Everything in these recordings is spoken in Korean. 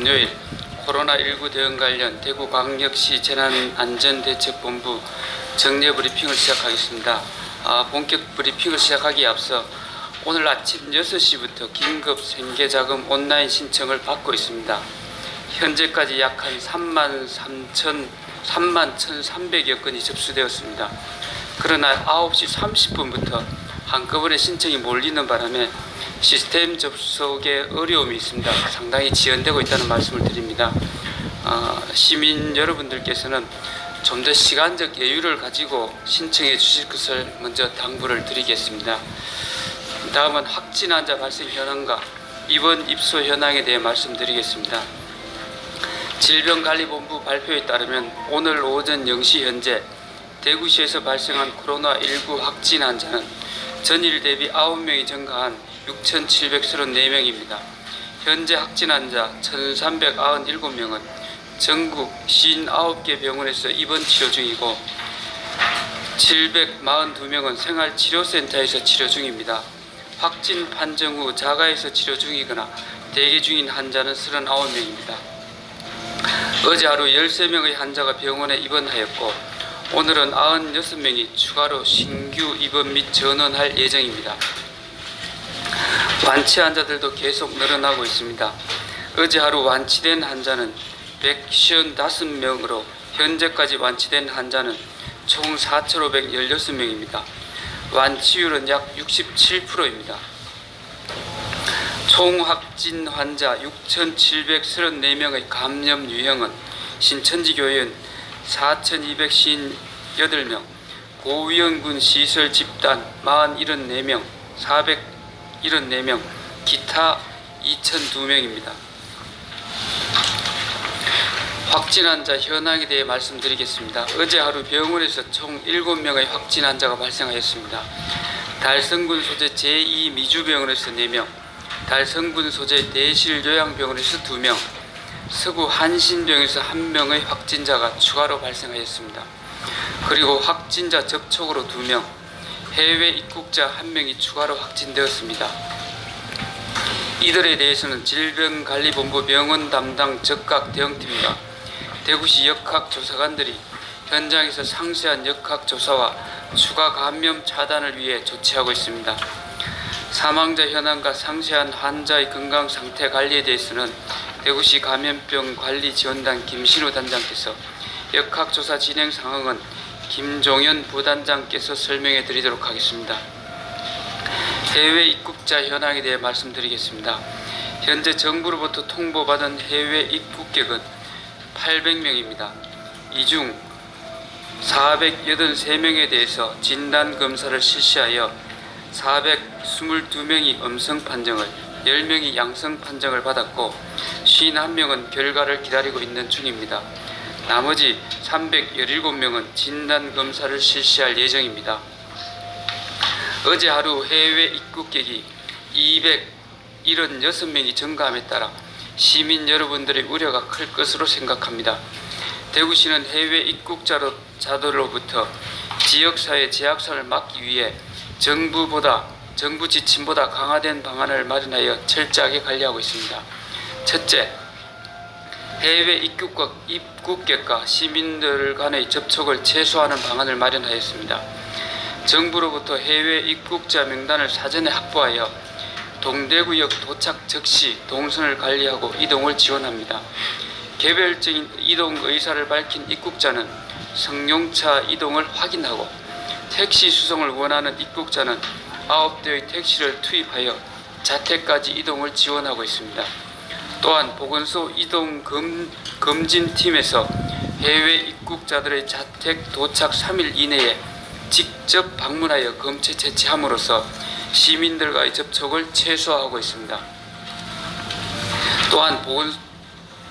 금요일 코로나19 대응 관련 대구광역시 재난안전대책본부 정례 브리핑을 시작하겠습니다. 본격 브리핑을 시작하기에 앞서 오늘 아침 6시부터 긴급 생계자금 온라인 신청을 받고 있습니다. 현재까지 약 한 31,300여 건이 접수되었습니다. 그러나 9시 30분부터 한꺼번에 신청이 몰리는 바람에 시스템 접속에 어려움이 있습니다. 상당히 지연되고 있다는 말씀을 드립니다. 시민 여러분들께서는 좀 더 시간적 여유를 가지고 신청해 주실 것을 먼저 당부를 드리겠습니다. 다음은 확진 환자 발생 현황과 입원 입소 현황에 대해 말씀드리겠습니다. 질병관리본부 발표에 따르면 오늘 오전 0시 현재 대구시에서 발생한 코로나19 확진 환자는 전일 대비 9명이 증가한 6,734명입니다. 현재 확진 환자 1,397명은 전국 59개 병원에서 입원 치료 중이고 742명은 생활치료센터에서 치료 중입니다. 확진 판정 후 자가에서 치료 중이거나 대기 중인 환자는 39명입니다. 어제 하루 13명의 환자가 병원에 입원하였고 오늘은 96명이 추가로 신규 입원 및 전원할 예정입니다. 완치 환자들도 계속 늘어나고 있습니다. 어제 하루 완치된 환자는 155명으로 현재까지 완치된 환자는 총 4,516명입니다. 완치율은 약 67%입니다. 총 확진 환자 6,734명의 감염 유형은 신천지교회는 4,258명, 고위험군 시설 집단 474명, 474명, 기타 2,002명입니다. 확진 환자 현황에 대해 말씀드리겠습니다. 어제 하루 병원에서 총 7명의 확진 환자가 발생하였습니다. 달성군 소재 제2미주병원에서 4명, 달성군 소재 대실요양병원에서 2명, 서구 한신병에서 1명의 확진자가 추가로 발생하였습니다. 그리고 확진자 접촉으로 2명, 해외 입국자 1명이 추가로 확진되었습니다. 이들에 대해서는 질병관리본부 병원 담당 적각 대응팀과 대구시 역학조사관들이 현장에서 상세한 역학조사와 추가 감염 차단을 위해 조치하고 있습니다. 사망자 현황과 상세한 환자의 건강 상태 관리에 대해서는 대구시 감염병 관리 지원단 김신우 단장께서 역학조사 진행 상황은 김종현 부단장께서 설명해 드리도록 하겠습니다. 해외 입국자 현황에 대해 말씀드리겠습니다. 현재 정부로부터 통보받은 해외 입국객은 800명입니다. 이 중 483명에 대해서 진단검사를 실시하여 422명이 음성 판정을, 10명이 양성 판정을 받았고 51명은 결과를 기다리고 있는 중입니다. 나머지 317명은 진단검사를 실시할 예정입니다. 어제 하루 해외 입국객이 276명이 증가함에 따라 시민 여러분들의 우려가 클 것으로 생각합니다. 대구시는 해외 입국자들로부터 지역사회 재확산을 막기 위해 정부 지침보다 강화된 방안을 마련하여 철저하게 관리하고 있습니다. 첫째, 해외 입국객과 시민들 간의 접촉을 최소화하는 방안을 마련하였습니다. 정부로부터 해외 입국자 명단을 사전에 확보하여 동대구역 도착 즉시 동선을 관리하고 이동을 지원합니다. 개별적인 이동 의사를 밝힌 입국자는 승용차 이동을 확인하고 택시 수송을 원하는 입국자는 9대의 택시를 투입하여 자택까지 이동을 지원하고 있습니다. 또한 보건소 이동 검진팀에서 해외 입국자들의 자택 도착 3일 이내에 직접 방문하여 검체 채취함으로써 시민들과의 접촉을 최소화하고 있습니다. 또한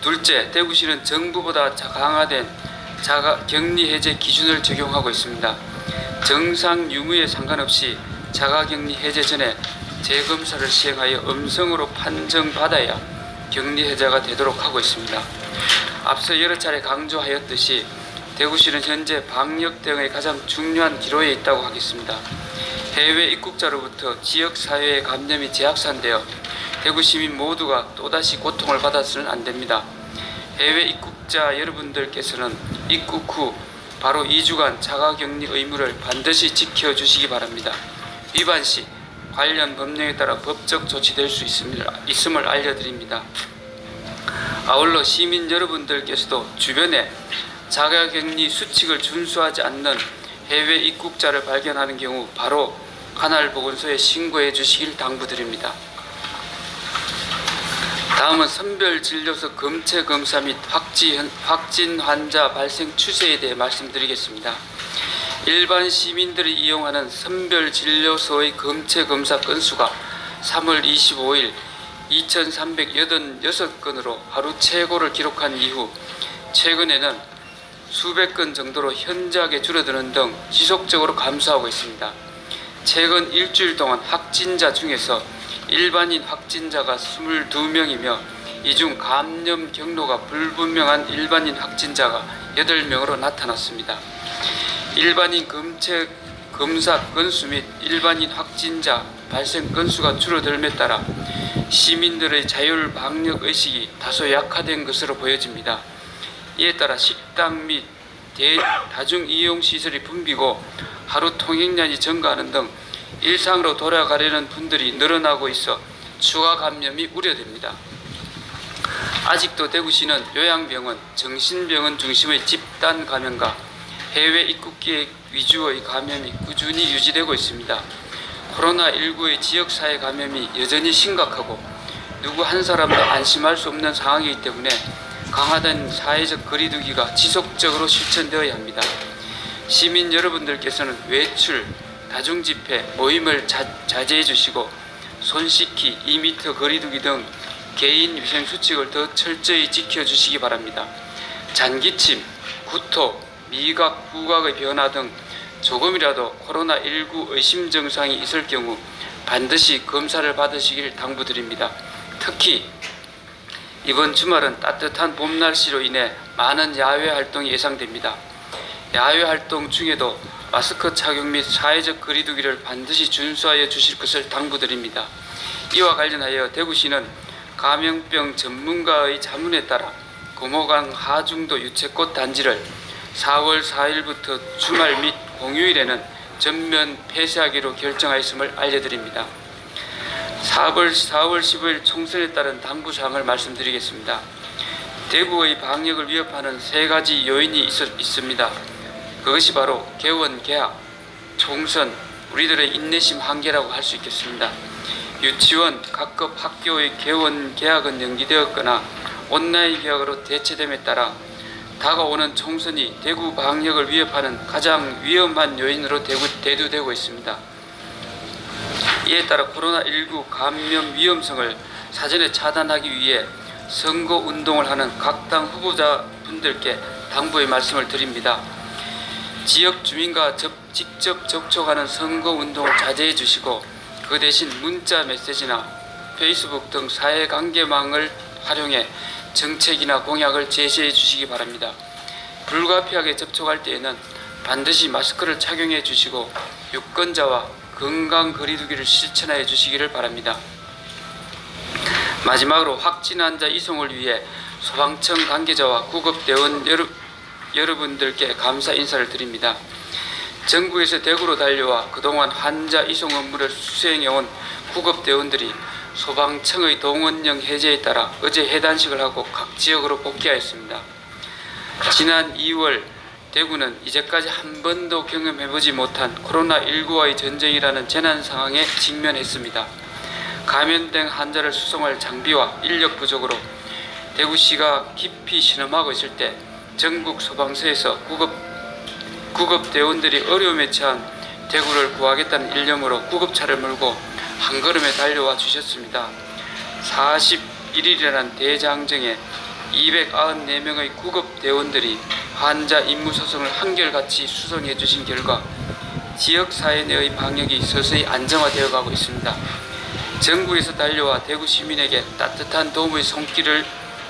둘째, 대구시는 정부보다 강화된 자가격리 해제 기준을 적용하고 있습니다. 정상 유무에 상관없이 자가격리 해제 전에 재검사를 시행하여 음성으로 판정받아야 격리 해제가 되도록 하고 있습니다. 앞서 여러 차례 강조하였듯이 대구시는 현재 방역 대응의 가장 중요한 기로에 있다고 하겠습니다. 해외 입국자로부터 지역사회의 감염이 재확산되어 대구 시민 모두가 또다시 고통을 받아서는 안 됩니다. 해외 입국자 여러분들께서는 입국 후 바로 2주간 자가격리 의무를 반드시 지켜주시기 바랍니다. 위반 시 관련 법령에 따라 법적 조치될 수 있음을 알려드립니다. 아울러 시민 여러분들께서도 주변에 자가격리 수칙을 준수하지 않는 해외 입국자를 발견하는 경우 바로 관할보건소에 신고해 주시길 당부드립니다. 다음은 선별진료소 검체 검사 및 확진 환자 발생 추세에 대해 말씀드리겠습니다. 일반 시민들이 이용하는 선별진료소의 검체 검사 건수가 3월 25일 2,386건으로 하루 최고를 기록한 이후 최근에는 수백 건 정도로 현저하게 줄어드는 등 지속적으로 감소하고 있습니다. 최근 일주일 동안 확진자 중에서 일반인 확진자가 22명이며 이 중 감염 경로가 불분명한 일반인 확진자가 8명으로 나타났습니다. 일반인 검체 검사 건수 및 일반인 확진자 발생 건수가 줄어들음에 따라 시민들의 자율 방역 의식이 다소 약화된 것으로 보여집니다. 이에 따라 식당 및 다중이용시설이 붐비고 하루 통행량이 증가하는 등 일상으로 돌아가려는 분들이 늘어나고 있어 추가 감염이 우려됩니다. 아직도 대구시는 요양병원, 정신병원 중심의 집단 감염과 해외 입국객 위주의 감염이 꾸준히 유지되고 있습니다. 코로나19의 지역사회 감염이 여전히 심각하고 누구 한 사람도 안심할 수 없는 상황이기 때문에 강화된 사회적 거리두기가 지속적으로 실천되어야 합니다. 시민 여러분들께서는 외출, 다중집회, 모임을 자제해 주시고 손 씻기, 2m 거리두기 등 개인 위생 수칙을 더 철저히 지켜주시기 바랍니다. 잔기침, 구토, 미각, 후각의 변화 등 조금이라도 코로나19 의심 증상이 있을 경우 반드시 검사를 받으시길 당부드립니다. 특히 이번 주말은 따뜻한 봄 날씨로 인해 많은 야외 활동이 예상됩니다. 야외 활동 중에도 마스크 착용 및 사회적 거리두기를 반드시 준수하여 주실 것을 당부드립니다. 이와 관련하여 대구시는 감염병 전문가의 자문에 따라 금호강 하중도 유채꽃 단지를 4월 4일부터 주말 및 공휴일에는 전면 폐쇄하기로 결정하였음을 알려드립니다. 4월 15일 총선에 따른 당부사항을 말씀드리겠습니다. 대구의 방역을 위협하는 3가지 요인이 있습니다. 그것이 바로 개원, 개학, 총선, 우리들의 인내심 한계라고 할 수 있겠습니다. 유치원, 각급 학교의 개원, 개학은 연기되었거나 온라인 개학으로 대체됨에 따라 다가오는 총선이 대구 방역을 위협하는 가장 위험한 요인으로 대두되고 있습니다. 이에 따라 코로나19 감염 위험성을 사전에 차단하기 위해 선거운동을 하는 각 당 후보자분들께 당부의 말씀을 드립니다. 지역 주민과 직접 접촉하는 선거운동을 자제해 주시고 그 대신 문자 메시지나 페이스북 등 사회관계망을 활용해 정책이나 공약을 제시해 주시기 바랍니다. 불가피하게 접촉할 때에는 반드시 마스크를 착용해 주시고 유권자와 건강 거리두기를 실천해 주시기를 바랍니다. 마지막으로 확진 환자 이송을 위해 소방청 관계자와 구급대원 여러분들께 감사 인사를 드립니다. 전국에서 대구로 달려와 그동안 환자 이송 업무를 수행해온 구급대원들이 소방청의 동원령 해제에 따라 어제 해단식을 하고 각 지역으로 복귀하였습니다. 지난 2월 대구는 이제까지 한 번도 경험해보지 못한 코로나19와의 전쟁이라는 재난 상황에 직면했습니다. 감염된 환자를 수송할 장비와 인력 부족으로 대구시가 깊이 신음하고 있을 때 전국 소방서에서 구급대원들이 어려움에 처한 대구를 구하겠다는 일념으로 구급차를 몰고 한 걸음에 달려와 주셨습니다. 41일이라는 대장정에 294명의 구급대원들이 환자 임무소송을 한결같이 수송해 주신 결과 지역사회 내의 방역이 서서히 안정화되어 가고 있습니다. 전국에서 달려와 대구 시민에게 따뜻한 도움의 손길을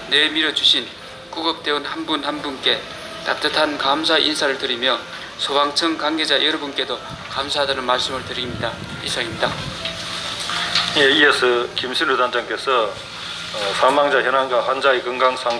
내밀어 주신 구급대원 한 분 한 분께 따뜻한 감사 인사를 드리며 소방청 관계자 여러분께도 감사하다는 말씀을 드립니다. 이상입니다. 예, 이어서 김신우 단장께서 사망자 현황과 환자의 건강 상태